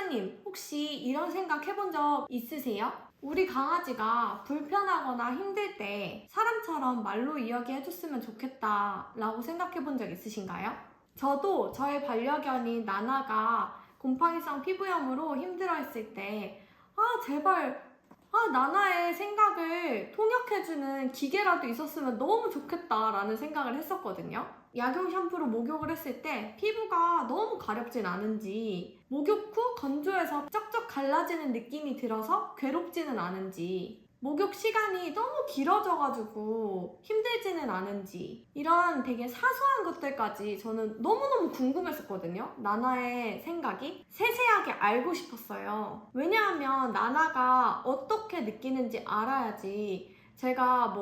원장님, 혹시 이런 생각 해본 적 있으세요? 우리 강아지가 불편하거나 힘들 때 사람처럼 말로 이야기해줬으면 좋겠다 라고 생각해 본 적 있으신가요? 저도 저의 반려견인 나나가 곰팡이성 피부염으로 힘들어했을 때 제발 나나의 생각을 통역해주는 기계라도 있었으면 너무 좋겠다라는 생각을 했었거든요. 약용 샴푸로 목욕을 했을 때 피부가 너무 가렵진 않은지, 목욕 후 건조해서 쩍쩍 갈라지는 느낌이 들어서 괴롭지는 않은지, 목욕 시간이 너무 길어져가지고 힘들지는 않은지, 이런 되게 사소한 것들까지 저는 너무너무 궁금했었거든요. 나나의 생각이 세세하게 알고 싶었어요. 왜냐하면 나나가 어떻게 느끼는지 알아야지 제가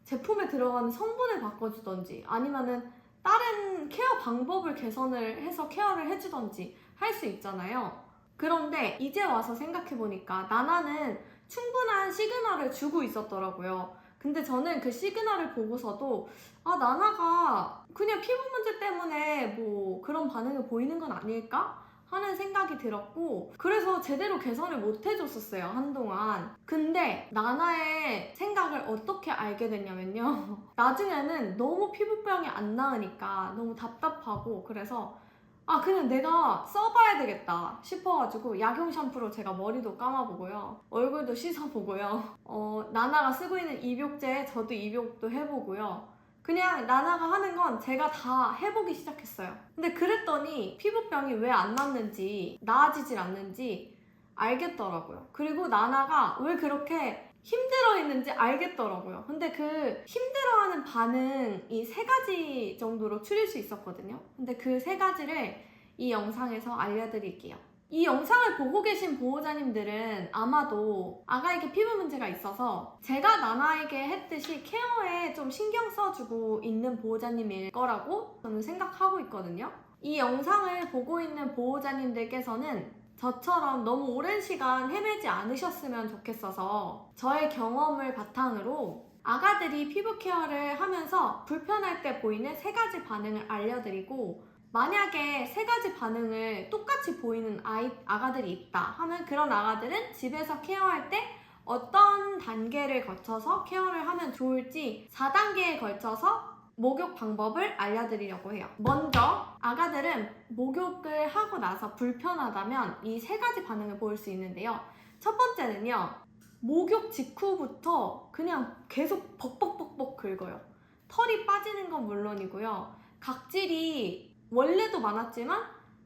제품에 들어가는 성분을 바꿔주던지 아니면은 다른 케어 방법을 개선을 해서 케어를 해주던지 할 수 있잖아요. 그런데 이제 와서 생각해보니까 나나는 충분한 시그널을 주고 있었더라고요. 근데 저는 그 시그널을 보고서도 나나가 그냥 피부 문제 때문에 그런 반응을 보이는 건 아닐까? 하는 생각이 들었고, 그래서 제대로 개선을 못 해줬었어요, 한동안. 근데 나나의 생각을 어떻게 알게 됐냐면요. 나중에는 너무 피부병이 안 나으니까 너무 답답하고, 그래서 그냥 내가 써봐야 되겠다 싶어가지고 약용 샴푸로 제가 머리도 감아보고요, 얼굴도 씻어보고요, 나나가 쓰고 있는 입욕제 저도 입욕도 해보고요. 그냥 나나가 하는 건 제가 다 해보기 시작했어요. 근데 그랬더니 피부병이 왜 안 낫는지, 나아지질 않는지 알겠더라고요. 그리고 나나가 왜 그렇게 힘들어했는지 알겠더라고요. 근데 그 힘들어하는 반응이 3가지 정도로 추릴 수 있었거든요. 근데 그 3가지를 이 영상에서 알려드릴게요. 이 영상을 보고 계신 보호자님들은 아마도 아가에게 피부 문제가 있어서 제가 나나에게 했듯이 케어에 좀 신경 써주고 있는 보호자님일 거라고 저는 생각하고 있거든요. 이 영상을 보고 있는 보호자님들께서는 저처럼 너무 오랜 시간 헤매지 않으셨으면 좋겠어서 저의 경험을 바탕으로 아가들이 피부 케어를 하면서 불편할 때 보이는 3가지 반응을 알려드리고, 만약에 3가지 반응을 똑같이 보이는 아가들이 있다 하면 그런 아가들은 집에서 케어할 때 어떤 단계를 거쳐서 케어를 하면 좋을지 4단계에 걸쳐서 목욕 방법을 알려드리려고 해요. 먼저 아가들은 목욕을 하고 나서 불편하다면 이 3가지 반응을 보일 수 있는데요. 첫 번째는요, 목욕 직후부터 그냥 계속 벅벅벅벅 긁어요. 털이 빠지는 건 물론이고요, 각질이 원래도 많았지만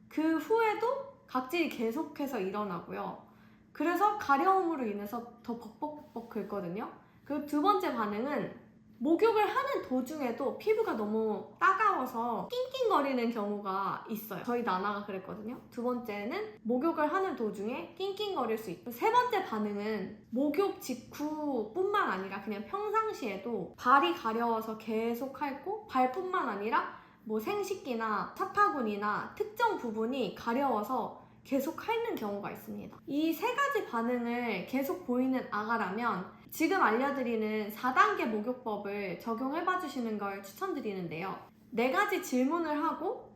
그 후에도 각질이 계속해서 일어나고요. 그래서 가려움으로 인해서 더 벅벅벅벅 긁거든요. 그리고 2번째 반응은 목욕을 하는 도중에도 피부가 너무 따가워서 낑낑거리는 경우가 있어요. 저희 나나가 그랬거든요. 2번째는 목욕을 하는 도중에 낑낑거릴 수 있고, 3번째 반응은 목욕 직후뿐만 아니라 그냥 평상시에도 발이 가려워서 계속 핥고, 발뿐만 아니라 생식기나 차타gun이나 특정 부분이 가려워서 계속 핥는 경우가 있습니다. 이 3가지 반응을 계속 보이는 아가라면 지금 알려드리는 4단계 목욕법을 적용해봐 주시는 걸 추천드리는데요. 4가지 질문을 하고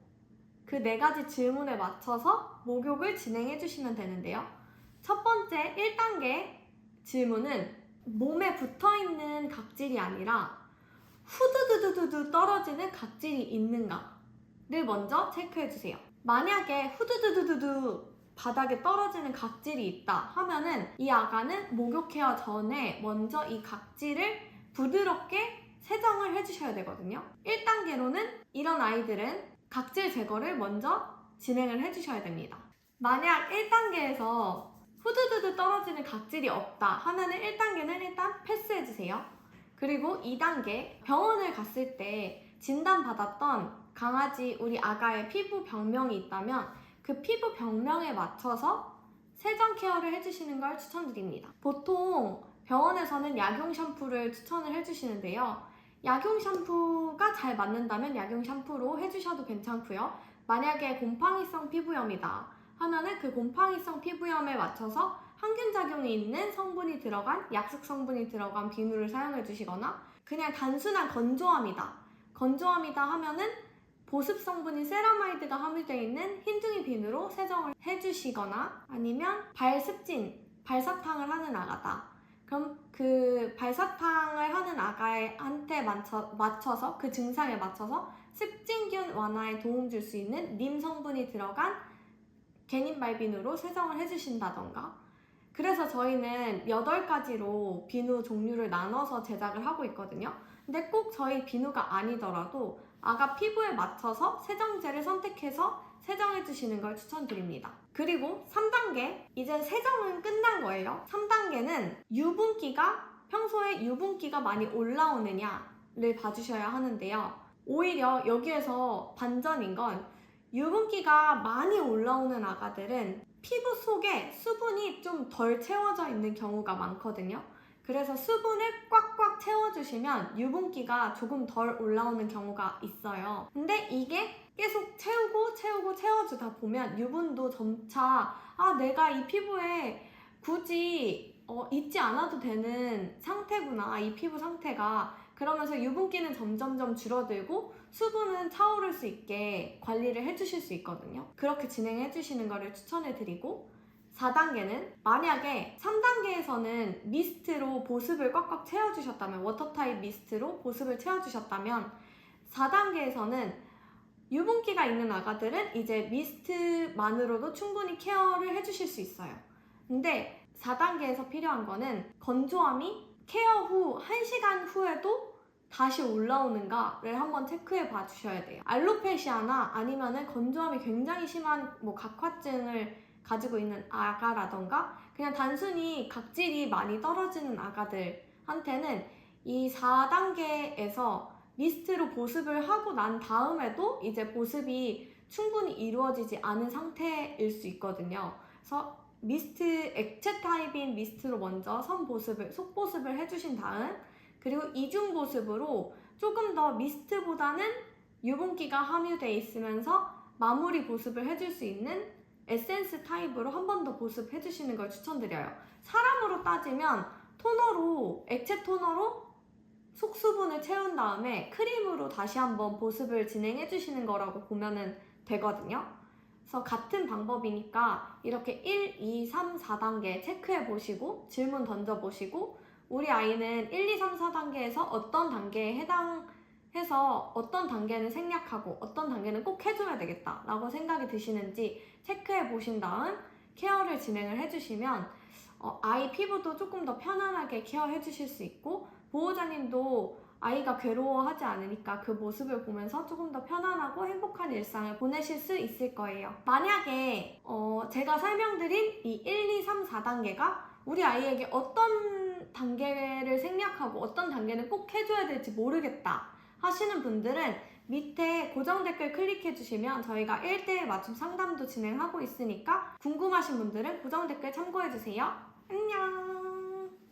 그 4가지 질문에 맞춰서 목욕을 진행해 주시면 되는데요. 첫 번째 1단계 질문은 몸에 붙어있는 각질이 아니라 후두두두두 떨어지는 각질이 있는가를 먼저 체크해주세요. 만약에 후두두두두 바닥에 떨어지는 각질이 있다 하면은 이 아가는 목욕 케어 전에 먼저 이 각질을 부드럽게 세정을 해주셔야 되거든요. 1단계로는 이런 아이들은 각질 제거를 먼저 진행을 해주셔야 됩니다. 만약 1단계에서 후두두두 떨어지는 각질이 없다 하면은 1단계는 일단 패스해주세요. 그리고 2단계, 병원을 갔을 때 진단받았던 강아지, 우리 아가의 피부 병명이 있다면 그 피부 병명에 맞춰서 세정 케어를 해주시는 걸 추천드립니다. 보통 병원에서는 약용 샴푸를 추천을 해주시는데요. 약용 샴푸가 잘 맞는다면 약용 샴푸로 해주셔도 괜찮고요. 만약에 곰팡이성 피부염이다 하면은 그 곰팡이성 피부염에 맞춰서 항균작용이 있는 성분이 들어간, 약식 성분이 들어간 비누를 사용해 주시거나, 그냥 단순한 건조함이다 하면은 보습 성분인 세라마이드가 함유되어 있는 흰둥이 비누로 세정을 해주시거나 아니면 발습진, 발사탕을 하는 아가다. 그럼 그 발사탕을 하는 아가한테 맞춰서 그 증상에 맞춰서 습진균 완화에 도움 줄 수 있는 님 성분이 들어간 개님발비누로 세정을 해주신다던가. 그래서 저희는 8가지로 비누 종류를 나눠서 제작을 하고 있거든요. 근데 꼭 저희 비누가 아니더라도 아가 피부에 맞춰서 세정제를 선택해서 세정해주시는 걸 추천드립니다. 그리고 3단계, 이제 세정은 끝난 거예요. 3단계는 평소에 유분기가 많이 올라오느냐를 봐주셔야 하는데요. 오히려 여기에서 반전인 건 유분기가 많이 올라오는 아가들은 피부 속에 수분이 좀 덜 채워져 있는 경우가 많거든요. 그래서 수분을 꽉꽉 채워주시면 유분기가 조금 덜 올라오는 경우가 있어요. 근데 이게 계속 채워주다 보면 유분도 점차 내가 이 피부에 굳이 있지 않아도 되는 상태구나, 이 피부 상태가. 그러면서 유분기는 점점점 줄어들고 수분은 차오를 수 있게 관리를 해주실 수 있거든요. 그렇게 진행해 주시는 거를 추천해 드리고, 4단계는 만약에 3단계에서는 미스트로 보습을 꽉꽉 채워주셨다면, 워터 타입 미스트로 보습을 채워주셨다면 4단계에서는 유분기가 있는 아가들은 이제 미스트만으로도 충분히 케어를 해주실 수 있어요. 근데 4단계에서 필요한 거는 건조함이 케어 후 1시간 후에도 다시 올라오는가를 한번 체크해 봐 주셔야 돼요. 알로페시아나 아니면은 건조함이 굉장히 심한 각화증을 가지고 있는 아가라던가 그냥 단순히 각질이 많이 떨어지는 아가들한테는 이 4단계에서 미스트로 보습을 하고 난 다음에도 이제 보습이 충분히 이루어지지 않은 상태일 수 있거든요. 그래서 액체 타입인 미스트로 먼저 속보습을 해주신 다음, 그리고 이중 보습으로 조금 더 미스트보다는 유분기가 함유되어 있으면서 마무리 보습을 해줄 수 있는 에센스 타입으로 한 번 더 보습해주시는 걸 추천드려요. 사람으로 따지면 액체 토너로 속수분을 채운 다음에 크림으로 다시 한번 보습을 진행해주시는 거라고 보면 되거든요. 그래서 같은 방법이니까 이렇게 1, 2, 3, 4단계 체크해보시고 질문 던져보시고, 우리 아이는 1, 2, 3, 4단계에서 어떤 단계에 해당해서 어떤 단계는 생략하고 어떤 단계는 꼭 해줘야 되겠다 라고 생각이 드시는지 체크해보신 다음 케어를 진행을 해주시면 아이 피부도 조금 더 편안하게 케어해주실 수 있고, 보호자님도 아이가 괴로워하지 않으니까 그 모습을 보면서 조금 더 편안하고 행복한 일상을 보내실 수 있을 거예요. 만약에 제가 설명드린 이 1, 2, 3, 4단계가 우리 아이에게 어떤 단계를 생략하고 어떤 단계는 꼭 해줘야 될지 모르겠다 하시는 분들은 밑에 고정 댓글 클릭해 주시면 저희가 1:1 맞춤 상담도 진행하고 있으니까 궁금하신 분들은 고정 댓글 참고해 주세요. 안녕!